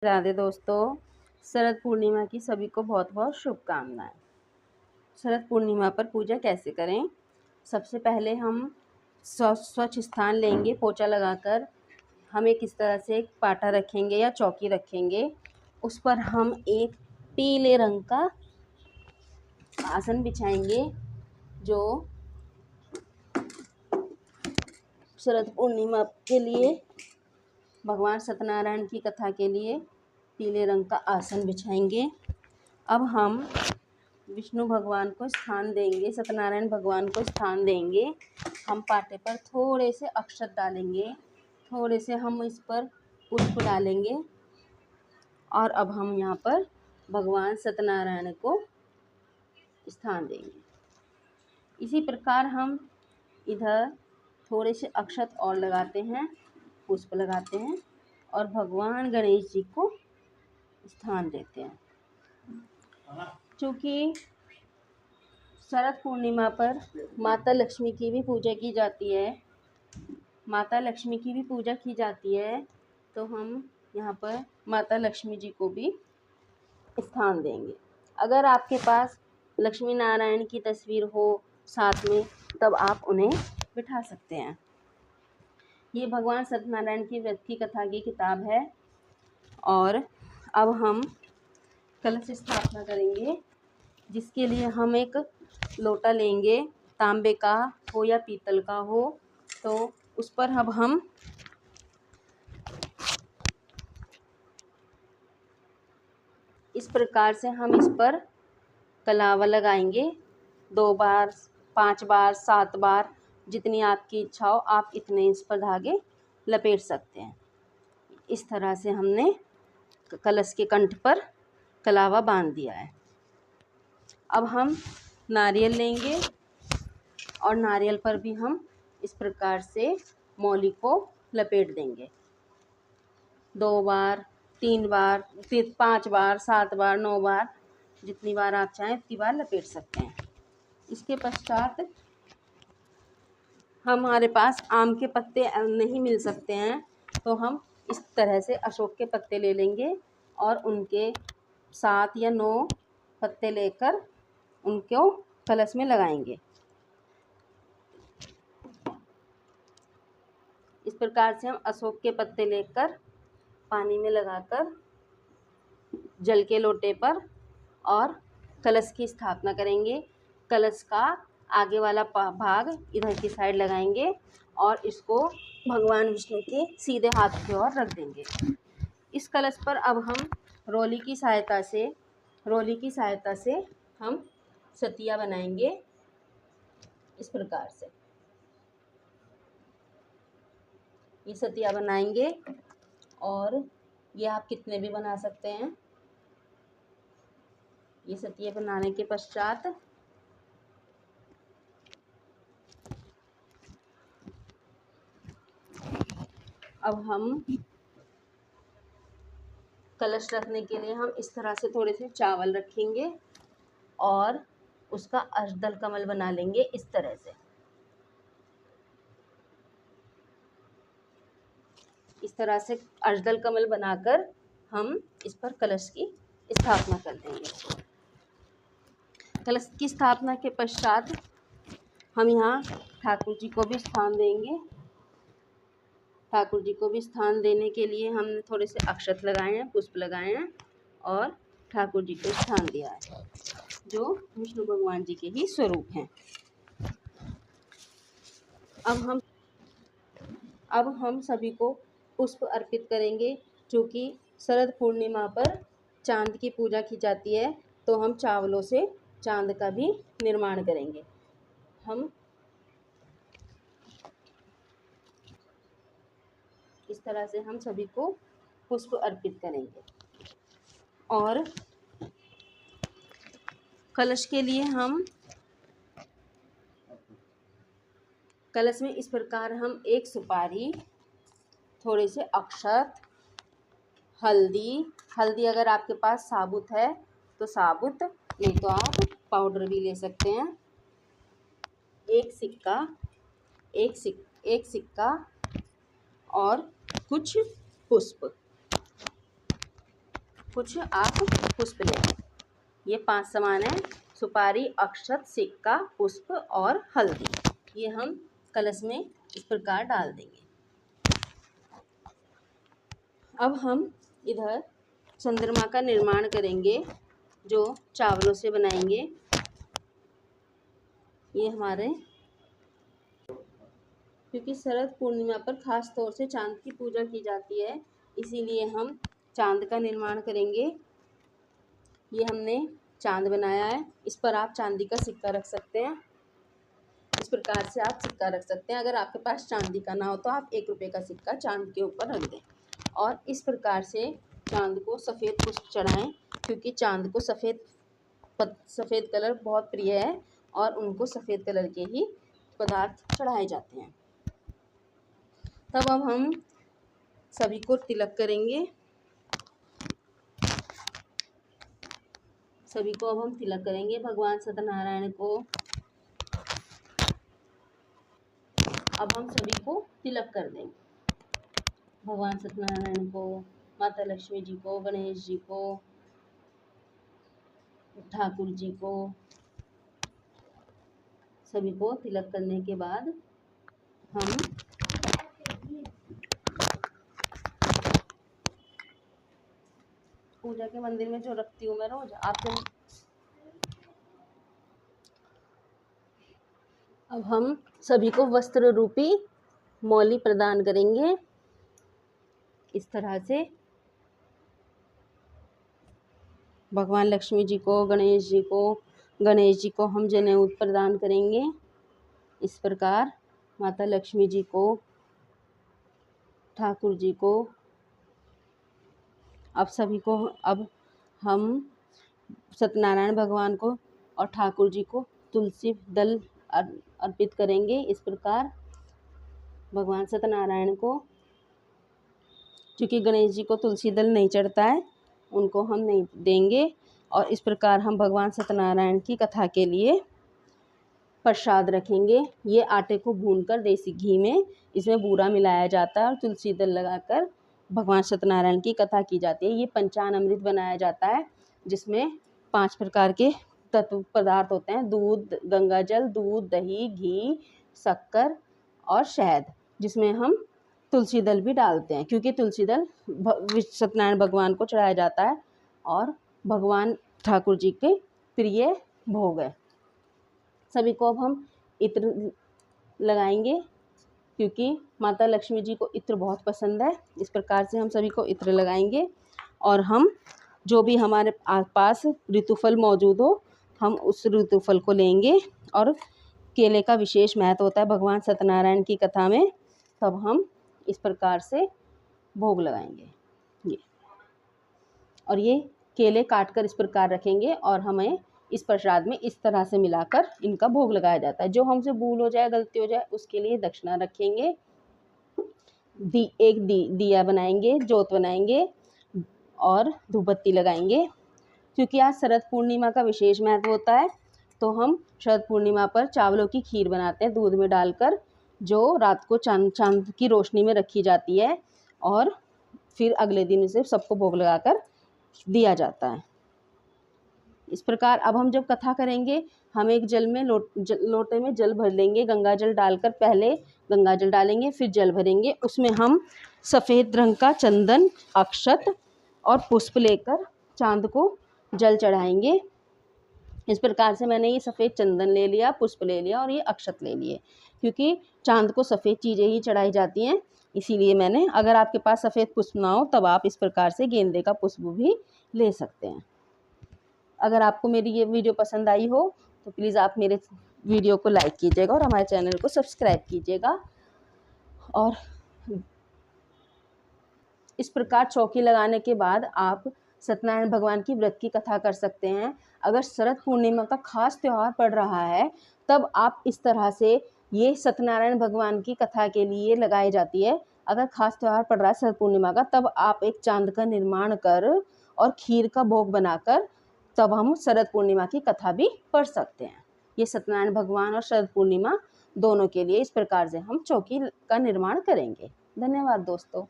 राधे दोस्तों, शरद पूर्णिमा की सभी को बहुत बहुत शुभकामनाएं। शरद पूर्णिमा पर पूजा कैसे करें? सबसे पहले हम स्वच्छ स्थान लेंगे, पोछा लगाकर हम एक इस तरह से एक पाटा रखेंगे या चौकी रखेंगे। उस पर हम एक पीले रंग का आसन बिछाएंगे जो शरद पूर्णिमा के लिए भगवान सत्यनारायण की कथा के लिए पीले रंग का आसन बिछाएंगे। अब हम विष्णु भगवान को स्थान देंगे, सत्यनारायण भगवान को स्थान देंगे। हम पाटे पर थोड़े से अक्षत डालेंगे, थोड़े से हम इस पर पुष्प डालेंगे और अब हम यहाँ पर भगवान सत्यनारायण को स्थान देंगे। इसी प्रकार हम इधर थोड़े से अक्षत और लगाते हैं, पुष्प लगाते हैं और भगवान गणेश जी को स्थान देते हैं। क्योंकि शरद पूर्णिमा पर माता लक्ष्मी की भी पूजा की जाती है, तो हम यहाँ पर माता लक्ष्मी जी को भी स्थान देंगे। अगर आपके पास लक्ष्मी नारायण की तस्वीर हो साथ में, तब आप उन्हें बिठा सकते हैं। ये भगवान सत्यनारायण की व्रत की कथा की किताब है। और अब हम कलश स्थापना करेंगे, जिसके लिए हम एक लोटा लेंगे, तांबे का हो या पीतल का हो, तो उस पर अब हम इस प्रकार से हम इस पर कलावा लगाएंगे। 2 बार, 5 बार, 7 बार, जितनी आपकी इच्छा हो आप इतने इस पर धागे लपेट सकते हैं। इस तरह से हमने कलश के कंठ पर कलावा बांध दिया है। अब हम नारियल लेंगे और नारियल पर भी हम इस प्रकार से मौली को लपेट देंगे। 2 बार, 3 बार, फिर 5 बार, 7 बार, 9 बार, जितनी बार आप चाहें उतनी बार लपेट सकते हैं। इसके पश्चात हमारे पास आम के पत्ते नहीं मिल सकते हैं, तो हम इस तरह से अशोक के पत्ते ले लेंगे और उनके 7 या 9 पत्ते लेकर उनको कलश में लगाएंगे। इस प्रकार से हम अशोक के पत्ते लेकर पानी में लगाकर जल के लोटे पर और कलश की स्थापना करेंगे। कलश का आगे वाला भाग इधर की साइड लगाएंगे और इसको भगवान विष्णु के सीधे हाथ की ओर रख देंगे। इस कलश पर अब हम रोली की सहायता से हम सतिया बनाएंगे। इस प्रकार से ये सतिया बनाएंगे और ये आप कितने भी बना सकते हैं। ये सतिया बनाने के पश्चात अब हम कलश रखने के लिए हम इस तरह से थोड़े से चावल रखेंगे और उसका अष्टदल कमल बना लेंगे। इस तरह से अष्टदल कमल बनाकर हम इस पर कलश की स्थापना कर देंगे। कलश की स्थापना के पश्चात हम यहाँ ठाकुर जी को भी स्थान देंगे। ठाकुर जी को भी स्थान देने के लिए हमने थोड़े से अक्षत लगाए हैं, पुष्प लगाए हैं और ठाकुर जी को स्थान दिया है, जो विष्णु भगवान जी के ही स्वरूप हैं। अब हम सभी को पुष्प अर्पित करेंगे। क्योंकि शरद पूर्णिमा पर चांद की पूजा की जाती है, तो हम चावलों से चांद का भी निर्माण करेंगे। हम इस तरह से हम सभी को पुष्प अर्पित करेंगे। और कलश के लिए हम कलश में इस प्रकार हम एक सुपारी, थोड़े से अक्षत, हल्दी अगर आपके पास साबुत है तो साबुत, नहीं तो आप पाउडर भी ले सकते हैं, एक सिक्का और कुछ पुष्प, कुछ आप पुष्प लें। ये 5 सामान है, सुपारी, अक्षत, सिक्का, पुष्प और हल्दी। ये हम कलश में इस प्रकार डाल देंगे। अब हम इधर चंद्रमा का निर्माण करेंगे, जो चावलों से बनाएंगे। ये हमारे, क्योंकि शरद पूर्णिमा पर खास तौर से चांद की पूजा की जाती है, इसीलिए हम चांद का निर्माण करेंगे। ये हमने चांद बनाया है, इस पर आप चांदी का सिक्का रख सकते हैं। इस प्रकार से आप सिक्का रख सकते हैं। अगर आपके पास चांदी का ना हो तो आप 1 रुपये का सिक्का चांद के ऊपर रख दें। और इस प्रकार से चांद को सफ़ेद पुष्प चढ़ाएं, क्योंकि चांद को सफ़ेद कलर बहुत प्रिय है और उनको सफ़ेद कलर के ही पदार्थ चढ़ाए जाते हैं। तब अब हम सभी को तिलक करेंगे। सभी को अब हम तिलक करेंगे। भगवान सत्यनारायण को अब हम सभी को तिलक कर देंगे। भगवान सत्यनारायण को, माता लक्ष्मी जी को, गणेश जी को, ठाकुर जी को, सभी को तिलक करने के बाद हम पूजा के मंदिर में जो रखती हूँ मैं रोज, आपके अब हम सभी को वस्त्र रूपी मौली प्रदान करेंगे। इस तरह से भगवान लक्ष्मी जी को, गणेश जी को हम जनेऊ प्रदान करेंगे। इस प्रकार माता लक्ष्मी जी को, ठाकुर जी को, अब सभी को, अब हम सत्यनारायण भगवान को और ठाकुर जी को तुलसी दल अर्पित करेंगे। इस प्रकार भगवान सत्यनारायण को, क्योंकि गणेश जी को तुलसी दल नहीं चढ़ता है, उनको हम नहीं देंगे। और इस प्रकार हम भगवान सत्यनारायण की कथा के लिए प्रसाद रखेंगे। ये आटे को भूनकर देसी घी में इसमें बूरा मिलाया जाता है और तुलसी दल लगाकर भगवान सत्यनारायण की कथा की जाती है। ये पंचामृत बनाया जाता है, जिसमें 5 प्रकार के तत्व पदार्थ होते हैं: दूध, गंगाजल, दूध, दही, घी, शक्कर और शहद, जिसमें हम तुलसी दल भी डालते हैं, क्योंकि तुलसी दल सत्यनारायण भगवान को चढ़ाया जाता है और भगवान ठाकुर जी के प्रिय भोग है। सभी को अब हम इत्र लगाएंगे, क्योंकि माता लक्ष्मी जी को इत्र बहुत पसंद है। इस प्रकार से हम सभी को इत्र लगाएंगे और हम जो भी हमारे आसपास ऋतुफल मौजूद हो, हम उस ऋतुफल को लेंगे। और केले का विशेष महत्व होता है भगवान सत्यनारायण की कथा में, तब हम इस प्रकार से भोग लगाएंगे। और ये केले काटकर इस प्रकार रखेंगे और हमें इस प्रसाद में इस तरह से मिलाकर इनका भोग लगाया जाता है। जो हमसे भूल हो जाए, गलती हो जाए, उसके लिए दक्षिणा रखेंगे। एक दिया बनाएंगे, जोत बनाएंगे और धूपबत्ती लगाएंगे। क्योंकि आज शरद पूर्णिमा का विशेष महत्व होता है, तो हम शरद पूर्णिमा पर चावलों की खीर बनाते हैं दूध में डालकर, जो रात को चांद की रोशनी में रखी जाती है और फिर अगले दिन इसे सबको भोग लगाकर दिया जाता है। इस प्रकार अब हम जब कथा करेंगे, हम एक लोटे में जल भर लेंगे। गंगा जल डालकर पहले गंगा जल डालेंगे, फिर जल भरेंगे। उसमें हम सफ़ेद रंग का चंदन, अक्षत और पुष्प लेकर चांद को जल चढ़ाएंगे। इस प्रकार से मैंने ये सफ़ेद चंदन ले लिया, पुष्प ले लिया और ये अक्षत ले लिए, क्योंकि चांद को सफ़ेद चीज़ें ही चढ़ाई जाती हैं, इसीलिए मैंने। अगर आपके पास सफ़ेद पुष्प ना हो तब आप इस प्रकार से गेंदे का पुष्प भी ले सकते हैं। अगर आपको मेरी ये वीडियो पसंद आई हो तो प्लीज़ आप मेरे वीडियो को लाइक कीजिएगा और हमारे चैनल को सब्सक्राइब कीजिएगा। और इस प्रकार चौकी लगाने के बाद आप सत्यनारायण भगवान की व्रत की कथा कर सकते हैं। अगर शरद पूर्णिमा का खास त्यौहार पड़ रहा है, तब आप इस तरह से ये सत्यनारायण भगवान की कथा के लिए लगाई जाती है। अगर खास त्यौहार पड़ रहा है शरद पूर्णिमा का, तब आप एक चांद का निर्माण कर और खीर का भोग बनाकर तब हम शरद पूर्णिमा की कथा भी पढ़ सकते हैं। ये सत्यनारायण भगवान और शरद पूर्णिमा दोनों के लिए इस प्रकार से हम चौकी का निर्माण करेंगे। धन्यवाद दोस्तों।